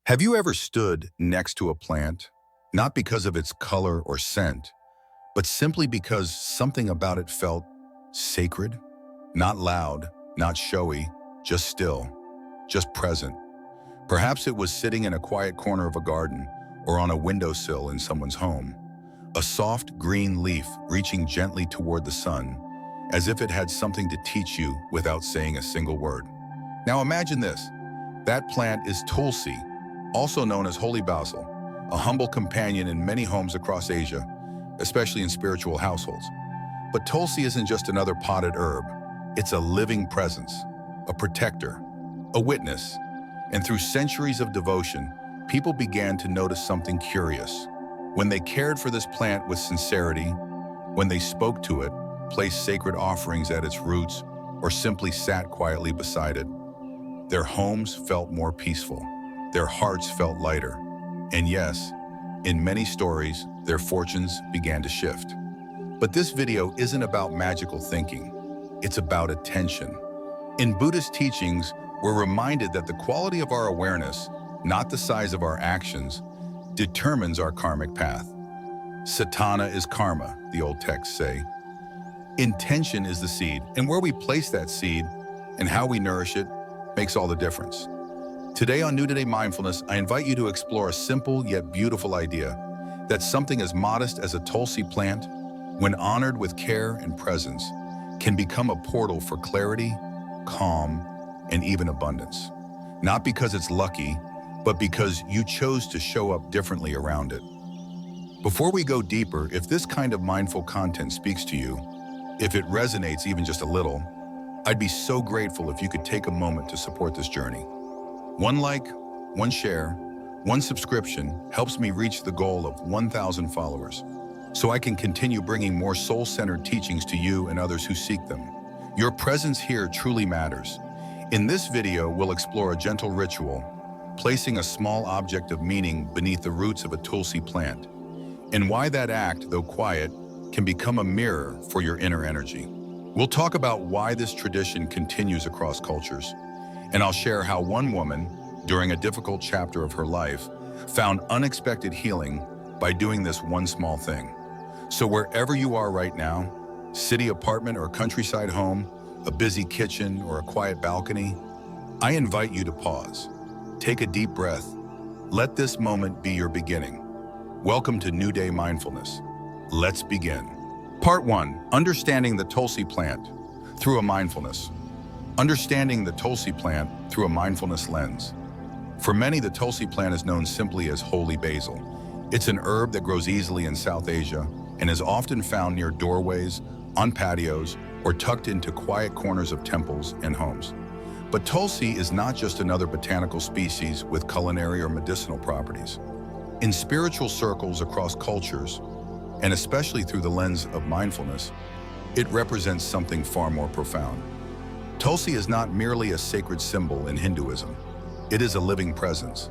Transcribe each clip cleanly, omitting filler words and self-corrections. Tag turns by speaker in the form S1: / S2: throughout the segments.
S1: Have you ever stood next to a plant, not because of its color or scent, but simply because something about it felt sacred? Not loud, not showy, just still, just present. Perhaps it was sitting in a quiet corner of a garden or on a windowsill in someone's home. A soft green leaf reaching gently toward the sun, as if it had something to teach you without saying a single word. Now imagine this. That plant is Tulsi, also known as holy basil, a humble companion in many homes across Asia, especially in spiritual households. But Tulsi isn't just another potted herb. It's a living presence, a protector, a witness. And through centuries of devotion, people began to notice something curious. When they cared for this plant with sincerity, when they spoke to it, placed sacred offerings at its roots, or simply sat quietly beside it, their homes felt more peaceful. Their hearts felt lighter. And yes, in many stories, their fortunes began to shift. But this video isn't about magical thinking. It's about attention. In Buddhist teachings, we're reminded that the quality of our awareness, not the size of our actions, determines our karmic path. Satana is karma, the old texts say. Intention is the seed, and where we place that seed and how we nourish it makes all the difference. Today on New Today Mindfulness, I invite you to explore a simple yet beautiful idea that something as modest as a Tulsi plant, when honored with care and presence, can become a portal for clarity, calm, and even abundance. Not because it's lucky, but because you chose to show up differently around it. Before we go deeper, if this kind of mindful content speaks to you, if it resonates even just a little, I'd be so grateful if you could take a moment to support this journey. One like, one share, one subscription helps me reach the goal of 1,000 followers, so I can continue bringing more soul-centered teachings to you and others who seek them. Your presence here truly matters. In this video, we'll explore a gentle ritual, placing a small object of meaning beneath the roots of a Tulsi plant, and why that act, though quiet, can become a mirror for your inner energy. We'll talk about why this tradition continues across cultures, and I'll share how one woman, during a difficult chapter of her life, found unexpected healing by doing this one small thing. So wherever you are right now, city apartment or countryside home, a busy kitchen or a quiet balcony, I invite you to pause. Take a deep breath. Let this moment be your beginning. Welcome to New Day Mindfulness. Let's begin. Part 1. Understanding the Tulsi plant through a mindfulness. Understanding the Tulsi plant through a mindfulness lens. For many, the Tulsi plant is known simply as holy basil. It's an herb that grows easily in South Asia and is often found near doorways, on patios, or tucked into quiet corners of temples and homes. But Tulsi is not just another botanical species with culinary or medicinal properties. In spiritual circles across cultures, and especially through the lens of mindfulness, it represents something far more profound. Tulsi is not merely a sacred symbol in Hinduism. It is a living presence,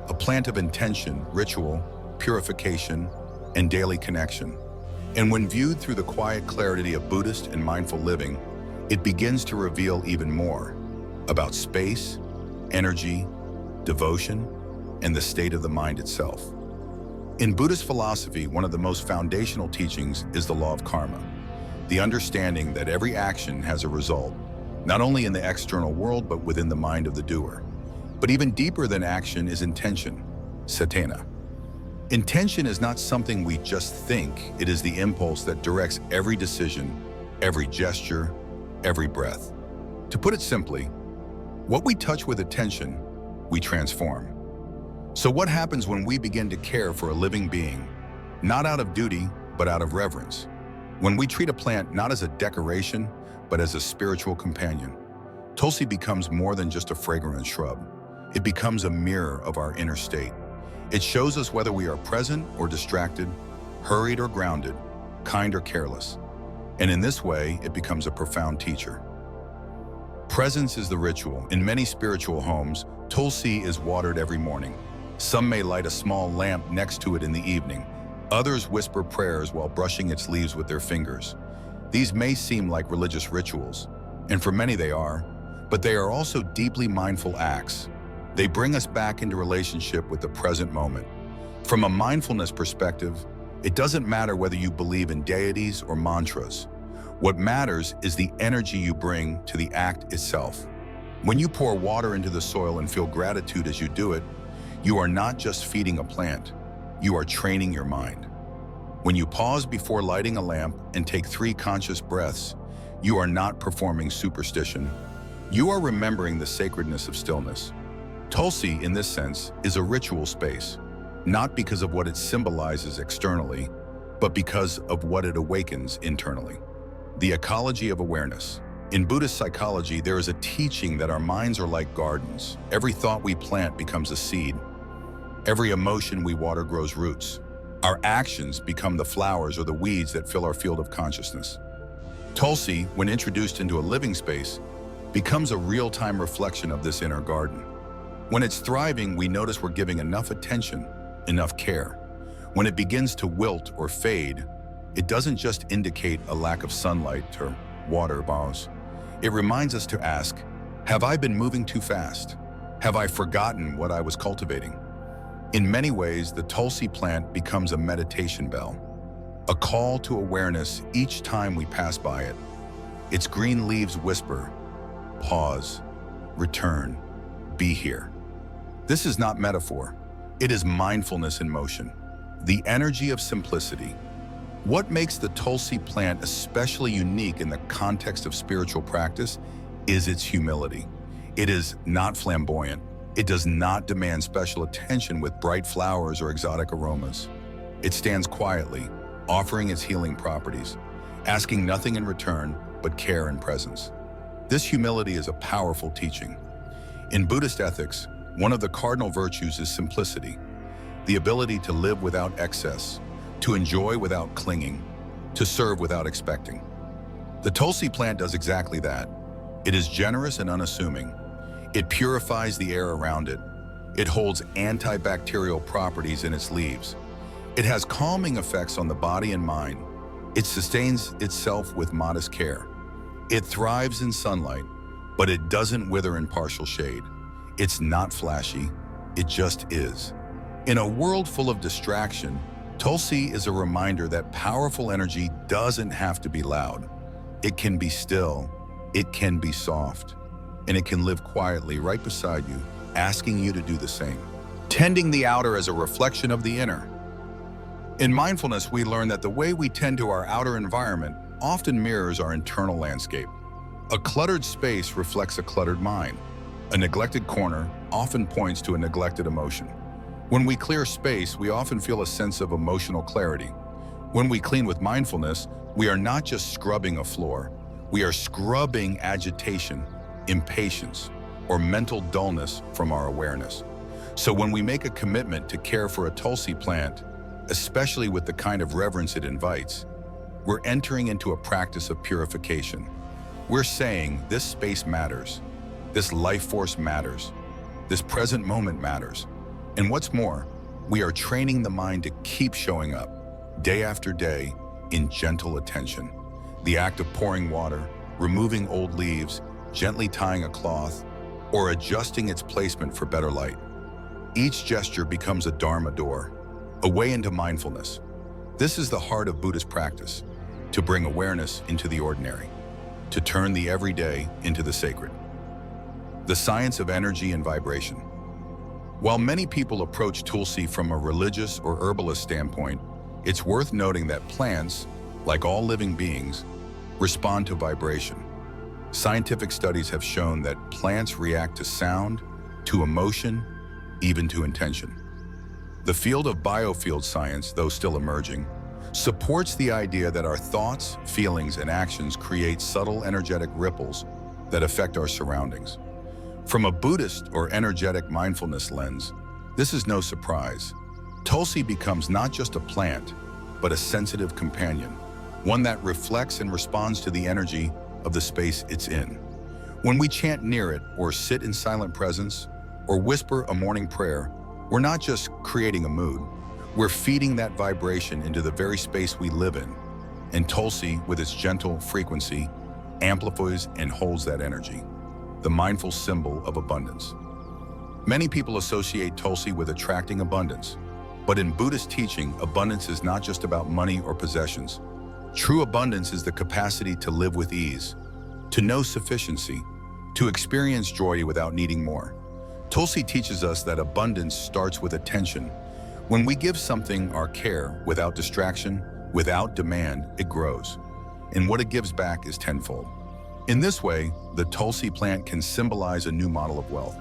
S1: a plant of intention, ritual, purification, and daily connection. And when viewed through the quiet clarity of Buddhist and mindful living, it begins to reveal even more about space, energy, devotion, and the state of the mind itself. In Buddhist philosophy, one of the most foundational teachings is the law of karma, the understanding that every action has a result, not only in the external world, but within the mind of the doer. But even deeper than action is intention, satana. Intention is not something we just think, it is the impulse that directs every decision, every gesture, every breath. To put it simply, what we touch with attention, we transform. So what happens when we begin to care for a living being, not out of duty, but out of reverence? When we treat a plant not as a decoration, but as a spiritual companion, Tulsi becomes more than just a fragrant shrub. It becomes a mirror of our inner state. It shows us whether we are present or distracted, hurried or grounded, kind or careless. And in this way, it becomes a profound teacher. Presence is the ritual. In many spiritual homes, Tulsi is watered every morning. Some may light a small lamp next to it in the evening. Others whisper prayers while brushing its leaves with their fingers. These may seem like religious rituals, and for many they are, but they are also deeply mindful acts. They bring us back into relationship with the present moment. From a mindfulness perspective, it doesn't matter whether you believe in deities or mantras. What matters is the energy you bring to the act itself. When you pour water into the soil and feel gratitude as you do it, you are not just feeding a plant, you are training your mind. When you pause before lighting a lamp and take 3 conscious breaths, you are not performing superstition. You are remembering the sacredness of stillness. Tulsi, in this sense, is a ritual space, not because of what it symbolizes externally, but because of what it awakens internally. The ecology of awareness. In Buddhist psychology, there is a teaching that our minds are like gardens. Every thought we plant becomes a seed. Every emotion we water grows roots. Our actions become the flowers or the weeds that fill our field of consciousness. Tulsi, when introduced into a living space, becomes a real-time reflection of this inner garden. When it's thriving, we notice we're giving enough attention, enough care. When it begins to wilt or fade, it doesn't just indicate a lack of sunlight or water bows. It reminds us to ask, have I been moving too fast? Have I forgotten what I was cultivating? In many ways, the Tulsi plant becomes a meditation bell, a call to awareness each time we pass by it. Its green leaves whisper, pause, return, be here. This is not metaphor. It is mindfulness in motion, the energy of simplicity. What makes the Tulsi plant especially unique in the context of spiritual practice is its humility. It is not flamboyant. It does not demand special attention with bright flowers or exotic aromas. It stands quietly, offering its healing properties, asking nothing in return but care and presence. This humility is a powerful teaching. In Buddhist ethics, one of the cardinal virtues is simplicity, the ability to live without excess, to enjoy without clinging, to serve without expecting. The Tulsi plant does exactly that. It is generous and unassuming. It purifies the air around it. It holds antibacterial properties in its leaves. It has calming effects on the body and mind. It sustains itself with modest care. It thrives in sunlight, but it doesn't wither in partial shade. It's not flashy, it just is. In a world full of distraction, Tulsi is a reminder that powerful energy doesn't have to be loud. It can be still, it can be soft, and it can live quietly right beside you, asking you to do the same. Tending the outer as a reflection of the inner. In mindfulness, we learn that the way we tend to our outer environment often mirrors our internal landscape. A cluttered space reflects a cluttered mind. A neglected corner often points to a neglected emotion. When we clear space, we often feel a sense of emotional clarity. When we clean with mindfulness, we are not just scrubbing a floor, we are scrubbing agitation, impatience, or mental dullness from our awareness. So when we make a commitment to care for a Tulsi plant, especially with the kind of reverence it invites, we're entering into a practice of purification. We're saying this space matters, this life force matters, this present moment matters. And what's more, we are training the mind to keep showing up, day after day, in gentle attention. The act of pouring water, removing old leaves, gently tying a cloth, or adjusting its placement for better light. Each gesture becomes a Dharma door, a way into mindfulness. This is the heart of Buddhist practice, to bring awareness into the ordinary, to turn the everyday into the sacred. The science of energy and vibration. While many people approach Tulsi from a religious or herbalist standpoint, it's worth noting that plants, like all living beings, respond to vibration. Scientific studies have shown that plants react to sound, to emotion, even to intention. The field of biofield science, though still emerging, supports the idea that our thoughts, feelings, and actions create subtle energetic ripples that affect our surroundings. From a Buddhist or energetic mindfulness lens, this is no surprise. Tulsi becomes not just a plant, but a sensitive companion, one that reflects and responds to the energy of the space it's in. When we chant near it, or sit in silent presence, or whisper a morning prayer, we're not just creating a mood, we're feeding that vibration into the very space we live in. And Tulsi, with its gentle frequency, amplifies and holds that energy, the mindful symbol of abundance. Many people associate Tulsi with attracting abundance, but in Buddhist teaching, abundance is not just about money or possessions. True abundance is the capacity to live with ease, to know sufficiency, to experience joy without needing more. Tulsi teaches us that abundance starts with attention. When we give something our care without distraction, without demand, it grows. And what it gives back is tenfold. In this way, the Tulsi plant can symbolize a new model of wealth.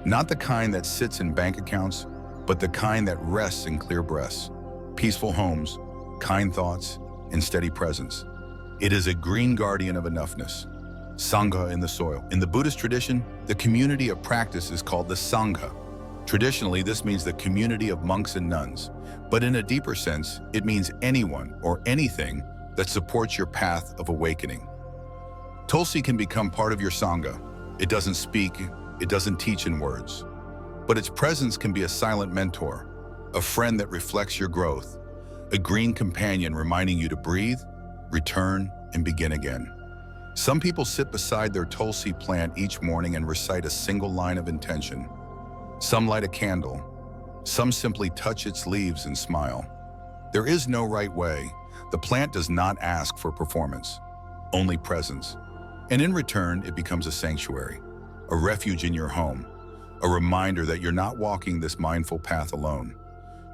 S1: Not the kind that sits in bank accounts, but the kind that rests in clear breaths, peaceful homes, kind thoughts, and steady presence. It is a green guardian of enoughness. Sangha in the soil. In the Buddhist tradition, the community of practice is called the Sangha. Traditionally, this means the community of monks and nuns, but in a deeper sense, it means anyone or anything that supports your path of awakening. Tulsi can become part of your Sangha. It doesn't speak, it doesn't teach in words, but its presence can be a silent mentor, a friend that reflects your growth, a green companion reminding you to breathe, return, and begin again. Some people sit beside their Tulsi plant each morning and recite a single line of intention. Some light a candle. Some simply touch its leaves and smile. There is no right way. The plant does not ask for performance, only presence. And in return, it becomes a sanctuary, a refuge in your home, a reminder that you're not walking this mindful path alone.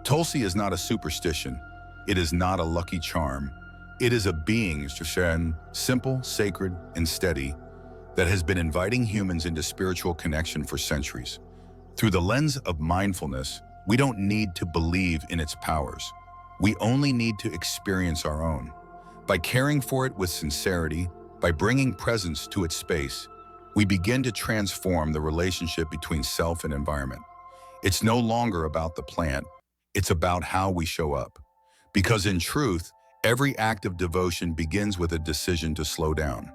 S1: Tulsi is not a superstition. It is not a lucky charm. It is a being, simple, sacred, and steady, that has been inviting humans into spiritual connection for centuries. Through the lens of mindfulness, we don't need to believe in its powers. We only need to experience our own. By caring for it with sincerity, by bringing presence to its space, we begin to transform the relationship between self and environment. It's no longer about the plant, it's about how we show up. Because in truth, every act of devotion begins with a decision to slow down,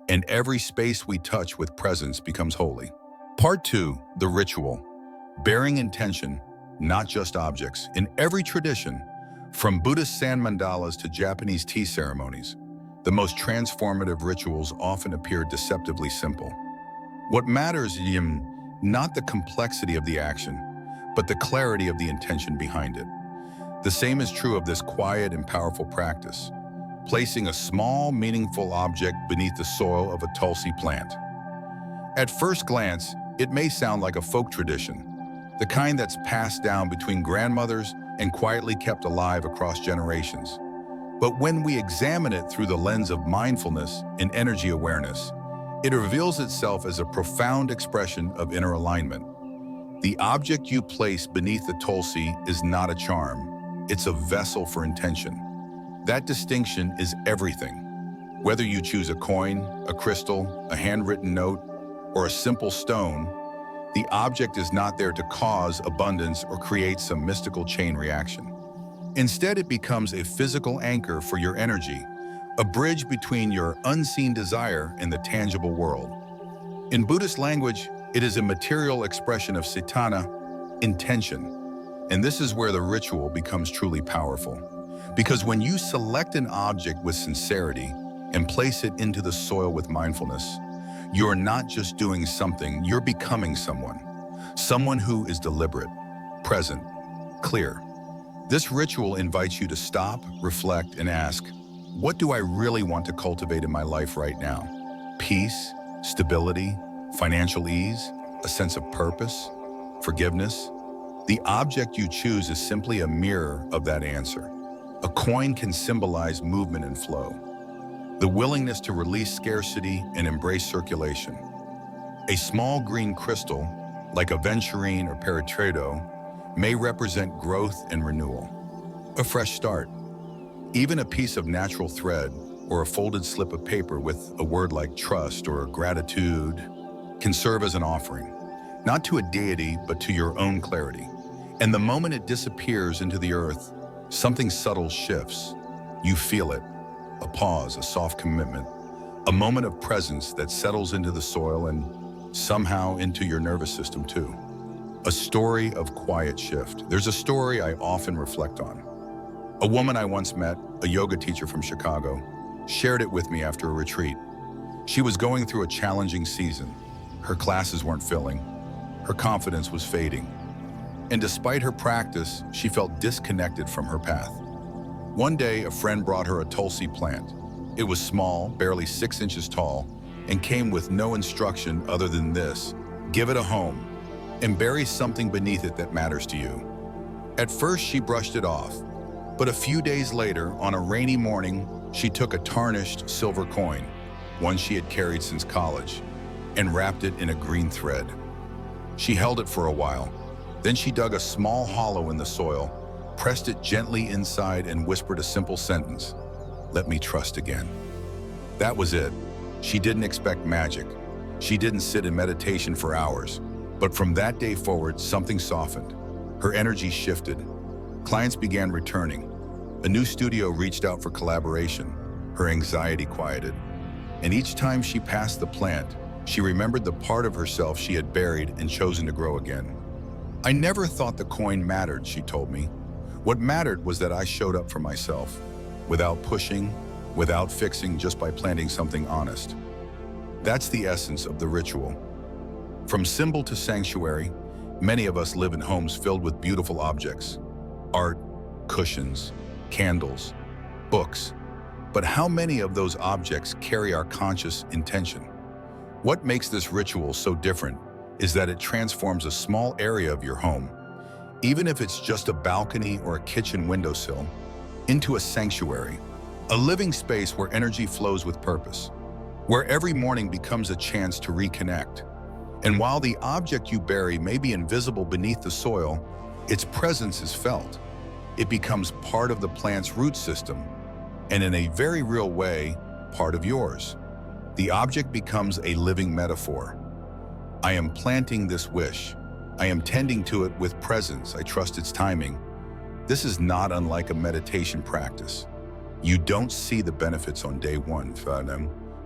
S1: and every space we touch with presence becomes holy. Part 2, the ritual. Bearing intention, not just objects. In every tradition, from Buddhist sand mandalas to Japanese tea ceremonies, the most transformative rituals often appear deceptively simple. What matters is not the complexity of the action, but the clarity of the intention behind it. The same is true of this quiet and powerful practice, placing a small, meaningful object beneath the soil of a Tulsi plant. At first glance, it may sound like a folk tradition, the kind that's passed down between grandmothers and quietly kept alive across generations. But when we examine it through the lens of mindfulness and energy awareness, it reveals itself as a profound expression of inner alignment. The object you place beneath the Tulsi is not a charm. It's a vessel for intention. That distinction is everything. Whether you choose a coin, a crystal, a handwritten note, or a simple stone, the object is not there to cause abundance or create some mystical chain reaction. Instead, it becomes a physical anchor for your energy, a bridge between your unseen desire and the tangible world. In Buddhist language, it is a material expression of cetana, intention. And this is where the ritual becomes truly powerful. Because when you select an object with sincerity and place it into the soil with mindfulness, you're not just doing something, you're becoming someone. Someone who is deliberate, present, clear. This ritual invites you to stop, reflect, and ask, what do I really want to cultivate in my life right now? Peace, stability, financial ease, a sense of purpose, forgiveness? The object you choose is simply a mirror of that answer. A coin can symbolize movement and flow, the willingness to release scarcity and embrace circulation. A small green crystal, like aventurine or peritredo, may represent growth and renewal, a fresh start. Even a piece of natural thread or a folded slip of paper with a word like trust or gratitude can serve as an offering, not to a deity, but to your own clarity. And the moment it disappears into the earth, something subtle shifts. You feel it, a pause, a soft commitment, a moment of presence that settles into the soil and somehow into your nervous system too. A story of quiet shift. There's a story I often reflect on. A woman I once met, a yoga teacher from Chicago, shared it with me after a retreat. She was going through a challenging season. Her classes weren't filling. Her confidence was fading. And despite her practice, she felt disconnected from her path. One day, a friend brought her a Tulsi plant. It was small, barely 6 inches tall, and came with no instruction other than this: give it a home, and bury something beneath it that matters to you. At first, she brushed it off, but a few days later, on a rainy morning, she took a tarnished silver coin, one she had carried since college, and wrapped it in a green thread. She held it for a while. Then she dug a small hollow in the soil, pressed it gently inside, and whispered a simple sentence: "Let me trust again." That was it. She didn't expect magic. She didn't sit in meditation for hours. But from that day forward, something softened. Her energy shifted. Clients began returning. A new studio reached out for collaboration. Her anxiety quieted. And each time she passed the plant, she remembered the part of herself she had buried and chosen to grow again. "I never thought the coin mattered," she told me. "What mattered was that I showed up for myself, without pushing, without fixing, just by planting something honest." That's the essence of the ritual. From symbol to sanctuary, many of us live in homes filled with beautiful objects: art, cushions, candles, books. But how many of those objects carry our conscious intention? What makes this ritual so different is that it transforms a small area of your home, even if it's just a balcony or a kitchen windowsill, into a sanctuary, a living space where energy flows with purpose, where every morning becomes a chance to reconnect. And while the object you bury may be invisible beneath the soil, its presence is felt. It becomes part of the plant's root system, and in a very real way, part of yours. The object becomes a living metaphor. I am planting this wish. I am tending to it with presence. I trust its timing. This is not unlike a meditation practice. You don't see the benefits on day one,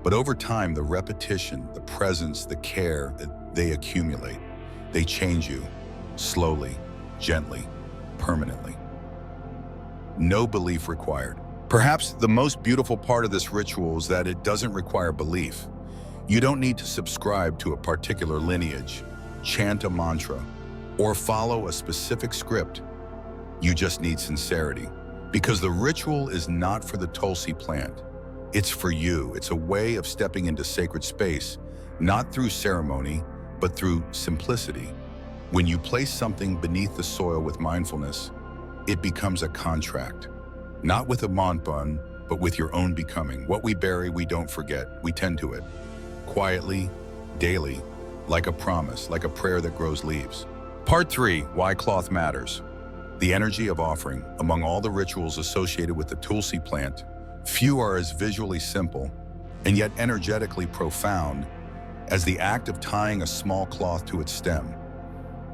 S1: but over time, the repetition, the presence, the care, they accumulate. They change you, slowly, gently, permanently. No belief required. Perhaps the most beautiful part of this ritual is that it doesn't require belief. You don't need to subscribe to a particular lineage, chant a mantra, or follow a specific script. You just need sincerity. Because the ritual is not for the Tulsi plant. It's for you. It's a way of stepping into sacred space, not through ceremony, but through simplicity. When you place something beneath the soil with mindfulness, it becomes a contract. Not with a manpun, but with your own becoming. What we bury, we don't forget. We tend to it. Quietly, daily, like a promise, like a prayer that grows leaves. Part 3, why cloth matters. The energy of offering. Among all the rituals associated with the Tulsi plant, few are as visually simple and yet energetically profound as the act of tying a small cloth to its stem.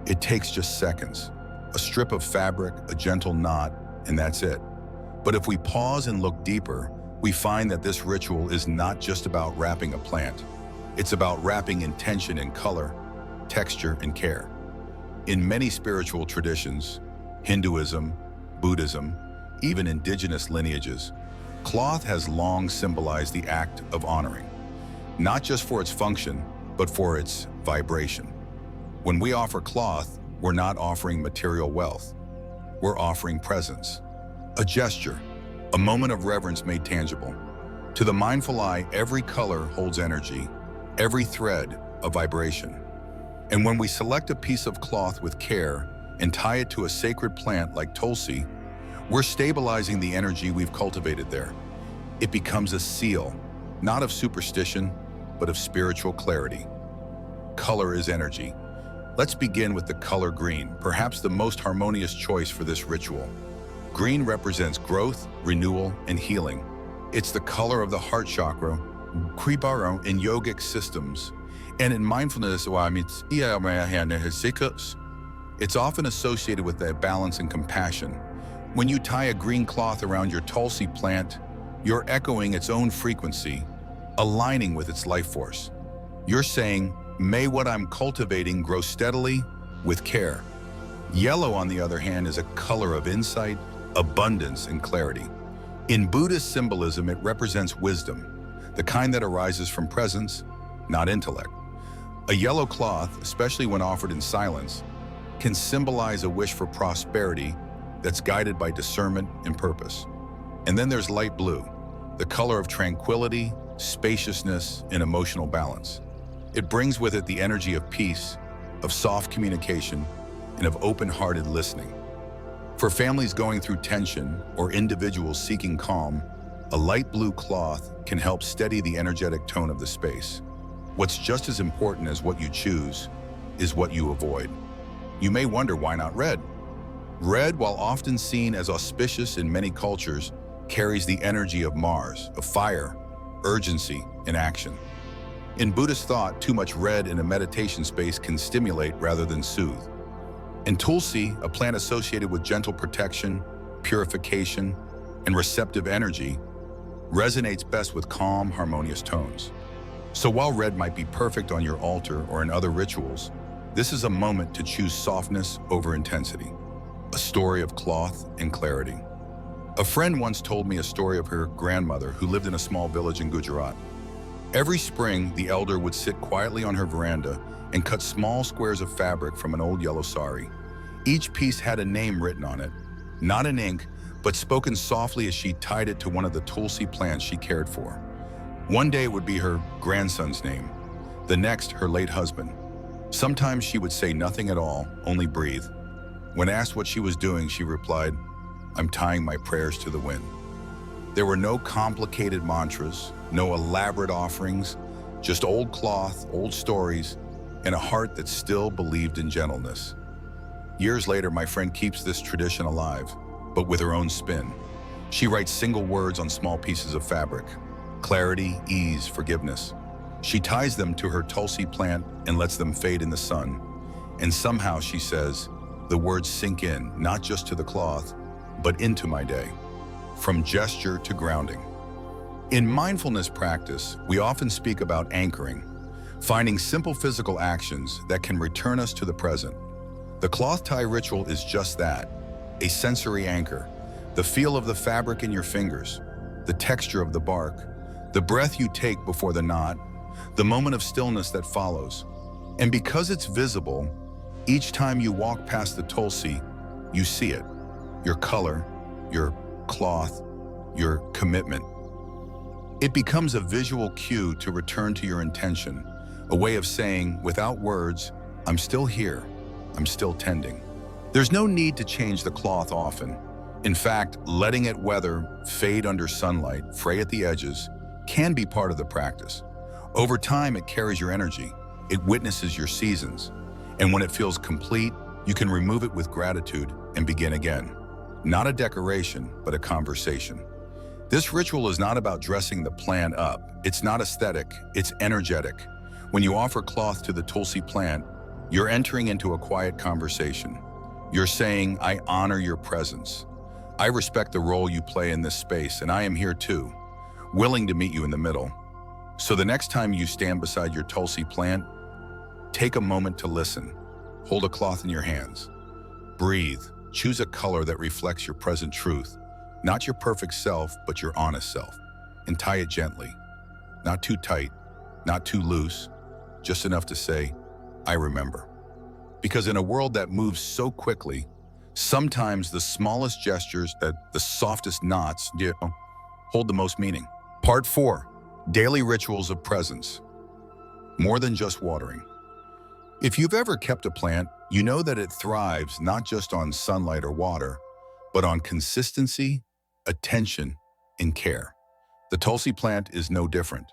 S1: It takes just seconds. A strip of fabric, a gentle knot, and that's it. But if we pause and look deeper, we find that this ritual is not just about wrapping a plant. It's about wrapping intention in color, texture, and care. In many spiritual traditions, Hinduism, Buddhism, even indigenous lineages, cloth has long symbolized the act of honoring, not just for its function, but for its vibration. When we offer cloth, we're not offering material wealth. We're offering presence, a gesture, a moment of reverence made tangible. To the mindful eye, every color holds energy, every thread a vibration. And when we select a piece of cloth with care and tie it to a sacred plant like Tulsi, we're stabilizing the energy we've cultivated there. It becomes a seal, not of superstition, but of spiritual clarity. Color is energy. Let's begin with the color green, perhaps the most harmonious choice for this ritual. Green represents growth, renewal, and healing. It's the color of the heart chakra, Kribaro in yogic systems, and in mindfulness, it's often associated with that balance and compassion. When you tie a green cloth around your Tulsi plant, you're echoing its own frequency, aligning with its life force. You're saying, may what I'm cultivating grow steadily with care. Yellow, on the other hand, is a color of insight, abundance, and clarity. In Buddhist symbolism, it represents wisdom, the kind that arises from presence, not intellect. A yellow cloth, especially when offered in silence, can symbolize a wish for prosperity that's guided by discernment and purpose. And then there's light blue, the color of tranquility, spaciousness, and emotional balance. It brings with it the energy of peace, of soft communication, and of open-hearted listening. For families going through tension or individuals seeking calm, a light blue cloth can help steady the energetic tone of the space. What's just as important as what you choose is what you avoid. You may wonder, why not red? Red, while often seen as auspicious in many cultures, carries the energy of Mars, of fire, urgency, and action. In Buddhist thought, too much red in a meditation space can stimulate rather than soothe. And Tulsi, a plant associated with gentle protection, purification, and receptive energy, resonates best with calm, harmonious tones. So while red might be perfect on your altar or in other rituals, this is a moment to choose softness over intensity, a story of cloth and clarity. A friend once told me a story of her grandmother who lived in a small village in Gujarat. Every spring, the elder would sit quietly on her veranda and cut small squares of fabric from an old yellow sari. Each piece had a name written on it, not in ink, but spoken softly as she tied it to one of the Tulsi plants she cared for. One day it would be her grandson's name, the next her late husband. Sometimes she would say nothing at all, only breathe. When asked what she was doing, she replied, "I'm tying my prayers to the wind." There were no complicated mantras, no elaborate offerings, just old cloth, old stories, and a heart that still believed in gentleness. Years later, my friend keeps this tradition alive, but with her own spin. She writes single words on small pieces of fabric: clarity, ease, forgiveness. She ties them to her Tulsi plant and lets them fade in the sun. And somehow, she says, the words sink in, not just to the cloth, but into my day, from gesture to grounding. In mindfulness practice, we often speak about anchoring, finding simple physical actions that can return us to the present. The cloth tie ritual is just that, a sensory anchor, the feel of the fabric in your fingers, the texture of the bark, the breath you take before the knot, the moment of stillness that follows. And because it's visible, each time you walk past the Tulsi, you see it, your color, your cloth, your commitment. It becomes a visual cue to return to your intention, a way of saying, without words, I'm still here, I'm still tending. There's no need to change the cloth often. In fact, letting it weather, fade under sunlight, fray at the edges, can be part of the practice. Over time, it carries your energy, it witnesses your seasons, and when it feels complete, you can remove it with gratitude and begin again. Not a decoration, but a conversation. This ritual is not about dressing the plant up. It's not aesthetic, it's energetic. When you offer cloth to the Tulsi plant, you're entering into a quiet conversation. You're saying, I honor your presence. I respect the role you play in this space, and I am here too, willing to meet you in the middle. So the next time you stand beside your Tulsi plant, take a moment to listen. Hold a cloth in your hands. Breathe. Choose a color that reflects your present truth, not your perfect self, but your honest self. And tie it gently. Not too tight, not too loose, just enough to say, I remember. Because in a world that moves so quickly, sometimes the smallest gestures, the softest knots, hold the most meaning. Part 4. Daily rituals of presence. More than just watering. If you've ever kept a plant, you know that it thrives not just on sunlight or water, but on consistency, attention, and care. The Tulsi plant is no different.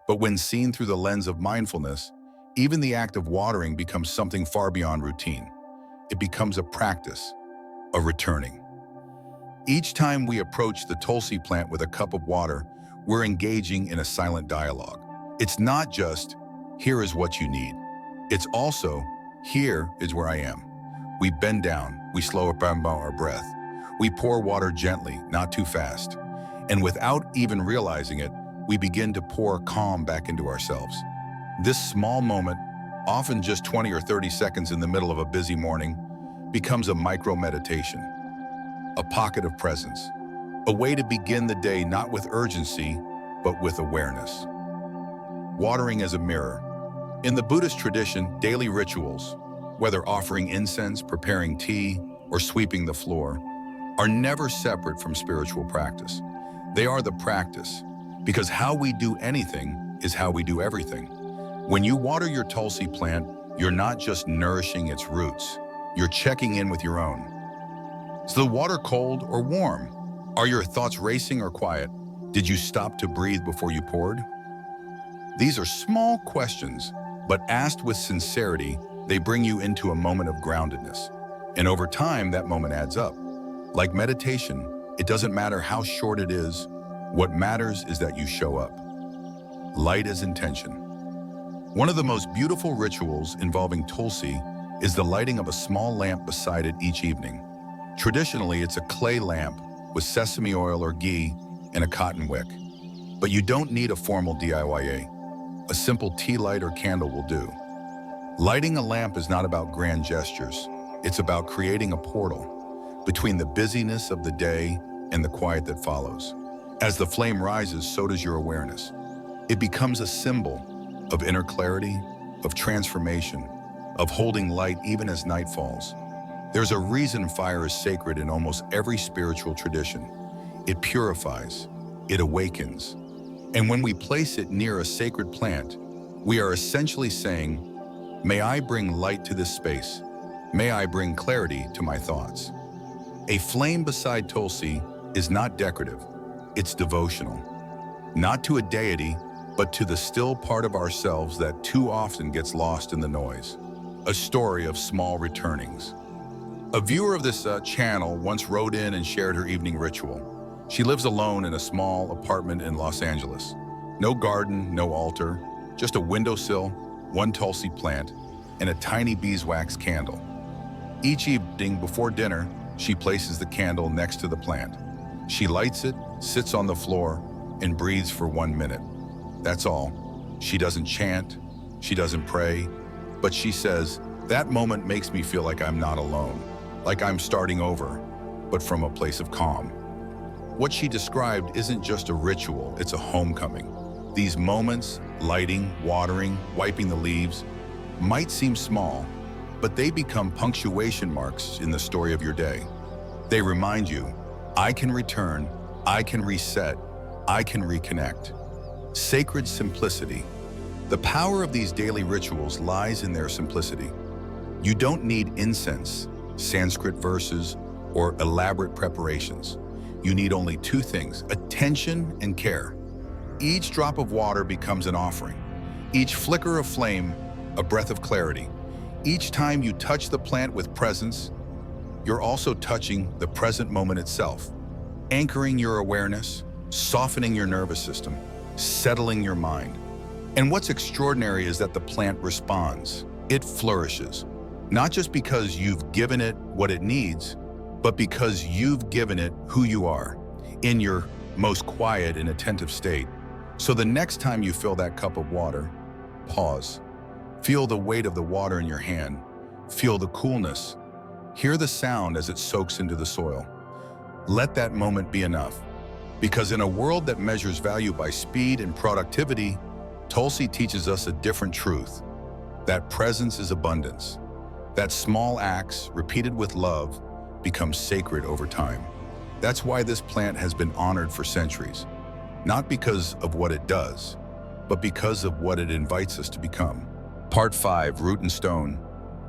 S1: But when seen through the lens of mindfulness, even the act of watering becomes something far beyond routine. It becomes a practice, a returning. Each time we approach the Tulsi plant with a cup of water, we're engaging in a silent dialogue. It's not just, here is what you need. It's also, here is where I am. We bend down, we slow up our breath. We pour water gently, not too fast. And without even realizing it, we begin to pour calm back into ourselves. This small moment, often just 20 or 30 seconds in the middle of a busy morning, becomes a micro-meditation, a pocket of presence, a way to begin the day not with urgency, but with awareness. Watering as a mirror. In the Buddhist tradition, daily rituals, whether offering incense, preparing tea, or sweeping the floor, are never separate from spiritual practice. They are the practice, because how we do anything is how we do everything. When you water your Tulsi plant, you're not just nourishing its roots, you're checking in with your own. Is the water cold or warm? Are your thoughts racing or quiet? Did you stop to breathe before you poured? These are small questions, but asked with sincerity, they bring you into a moment of groundedness. And over time, that moment adds up. Like meditation, it doesn't matter how short it is. What matters is that you show up. Light as intention. One of the most beautiful rituals involving Tulsi is the lighting of a small lamp beside it each evening. Traditionally, it's a clay lamp with sesame oil or ghee and a cotton wick. But you don't need a formal DIY. A simple tea light or candle will do. Lighting a lamp is not about grand gestures. It's about creating a portal between the busyness of the day and the quiet that follows. As the flame rises, so does your awareness. It becomes a symbol of inner clarity, of transformation, of holding light even as night falls. There's a reason fire is sacred in almost every spiritual tradition. It purifies, it awakens. And when we place it near a sacred plant, we are essentially saying, may I bring light to this space. May I bring clarity to my thoughts. A flame beside Tulsi is not decorative, it's devotional. Not to a deity, but to the still part of ourselves that too often gets lost in the noise. A story of small returnings. A viewer of this channel once wrote in and shared her evening ritual. She lives alone in a small apartment in Los Angeles. No garden, no altar, just a windowsill, one Tulsi plant, and a tiny beeswax candle. Each evening before dinner, she places the candle next to the plant. She lights it, sits on the floor, and breathes for 1 minute. That's all. She doesn't chant, she doesn't pray, but she says, that moment makes me feel like I'm not alone, like I'm starting over, but from a place of calm. What she described isn't just a ritual, it's a homecoming. These moments, lighting, watering, wiping the leaves, might seem small, but they become punctuation marks in the story of your day. They remind you, I can return, I can reset, I can reconnect. Sacred simplicity. The power of these daily rituals lies in their simplicity. You don't need incense, Sanskrit verses, or elaborate preparations. You need only 2 things, attention and care. Each drop of water becomes an offering. Each flicker of flame, a breath of clarity. Each time you touch the plant with presence, you're also touching the present moment itself, anchoring your awareness, softening your nervous system, settling your mind. And what's extraordinary is that the plant responds. It flourishes, not just because you've given it what it needs, but because you've given it who you are, in your most quiet and attentive state. So the next time you fill that cup of water, pause. Feel the weight of the water in your hand. Feel the coolness. Hear the sound as it soaks into the soil. Let that moment be enough. Because in a world that measures value by speed and productivity, Tulsi teaches us a different truth. That presence is abundance. That small acts, repeated with love, become sacred over time. That's why this plant has been honored for centuries. Not because of what it does, but because of what it invites us to become. Part 5, Root and Stone,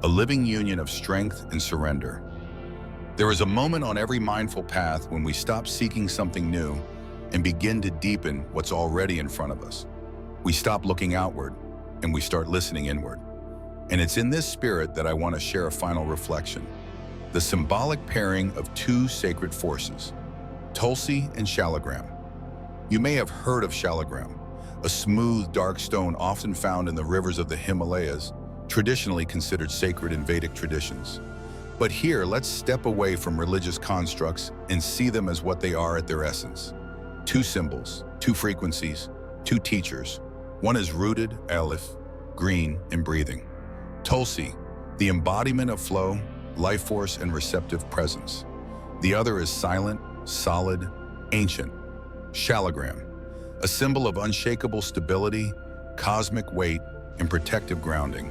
S1: a living union of strength and surrender. There is a moment on every mindful path when we stop seeking something new and begin to deepen what's already in front of us. We stop looking outward and we start listening inward. And it's in this spirit that I want to share a final reflection. The symbolic pairing of 2 sacred forces, Tulsi and Shaligram. You may have heard of Shaligram, a smooth, dark stone often found in the rivers of the Himalayas, traditionally considered sacred in Vedic traditions. But here, let's step away from religious constructs and see them as what they are at their essence. 2 symbols, 2 frequencies, 2 teachers. One is rooted, aleph, green, and breathing. Tulsi, the embodiment of flow, life force, and receptive presence. The other is silent, solid, ancient. Shaligram, a symbol of unshakable stability, cosmic weight, and protective grounding.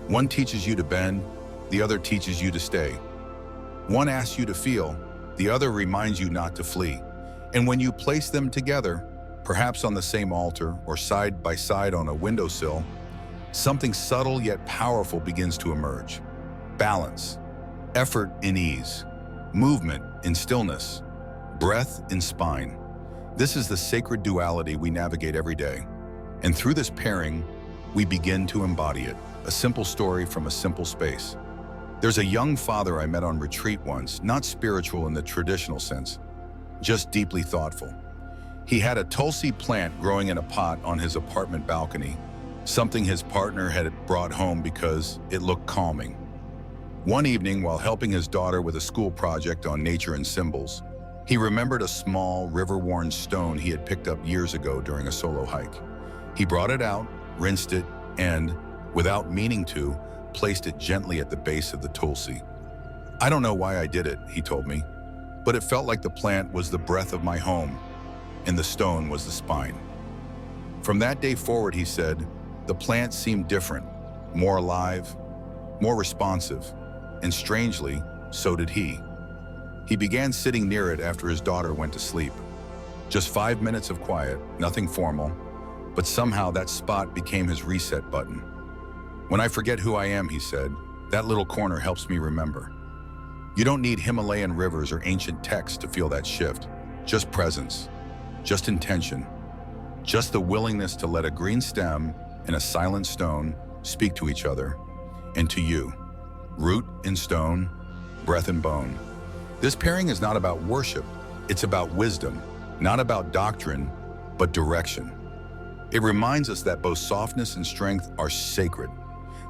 S1: One teaches you to bend, the other teaches you to stay. One asks you to feel, the other reminds you not to flee. And when you place them together, perhaps on the same altar or side by side on a windowsill, something subtle yet powerful begins to emerge. Balance, effort in ease, movement in stillness, breath in spine. This is the sacred duality we navigate every day. And through this pairing, we begin to embody it, a simple story from a simple space. There's a young father I met on retreat once, not spiritual in the traditional sense, just deeply thoughtful. He had a Tulsi plant growing in a pot on his apartment balcony, something his partner had brought home because it looked calming. One evening, while helping his daughter with a school project on nature and symbols, he remembered a small, river-worn stone he had picked up years ago during a solo hike. He brought it out, rinsed it, and, without meaning to, placed it gently at the base of the Tulsi. "I don't know why I did it," he told me, "but it felt like the plant was the breath of my home, and the stone was the spine." From that day forward, he said, the plant seemed different, more alive, more responsive, and strangely, so did he. He began sitting near it after his daughter went to sleep. Just 5 minutes of quiet, nothing formal, but somehow that spot became his reset button. "When I forget who I am," he said, "that little corner helps me remember." You don't need Himalayan rivers or ancient texts to feel that shift. Just presence, just intention, just the willingness to let a green stem and a silent stone speak to each other and to you. Root and stone, breath and bone. This pairing is not about worship, it's about wisdom, not about doctrine, but direction. It reminds us that both softness and strength are sacred,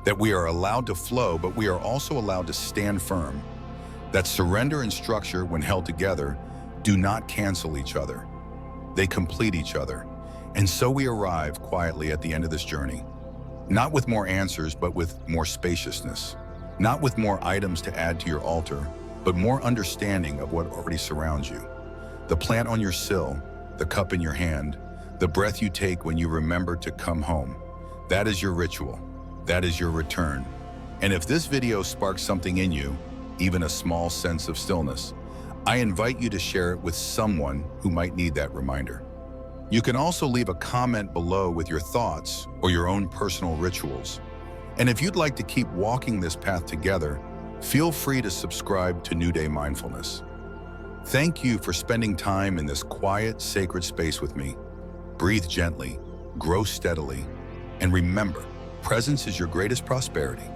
S1: that we are allowed to flow, but we are also allowed to stand firm, that surrender and structure, when held together, do not cancel each other. They complete each other. And so we arrive quietly at the end of this journey, not with more answers, but with more spaciousness, not with more items to add to your altar, but more understanding of what already surrounds you. The plant on your sill, the cup in your hand, the breath you take when you remember to come home. That is your ritual. That is your return. And if this video sparks something in you, even a small sense of stillness, I invite you to share it with someone who might need that reminder. You can also leave a comment below with your thoughts or your own personal rituals. And if you'd like to keep walking this path together, feel free to subscribe to New Day Mindfulness. Thank you for spending time in this quiet, sacred space with me. Breathe gently, grow steadily, and remember, presence is your greatest prosperity.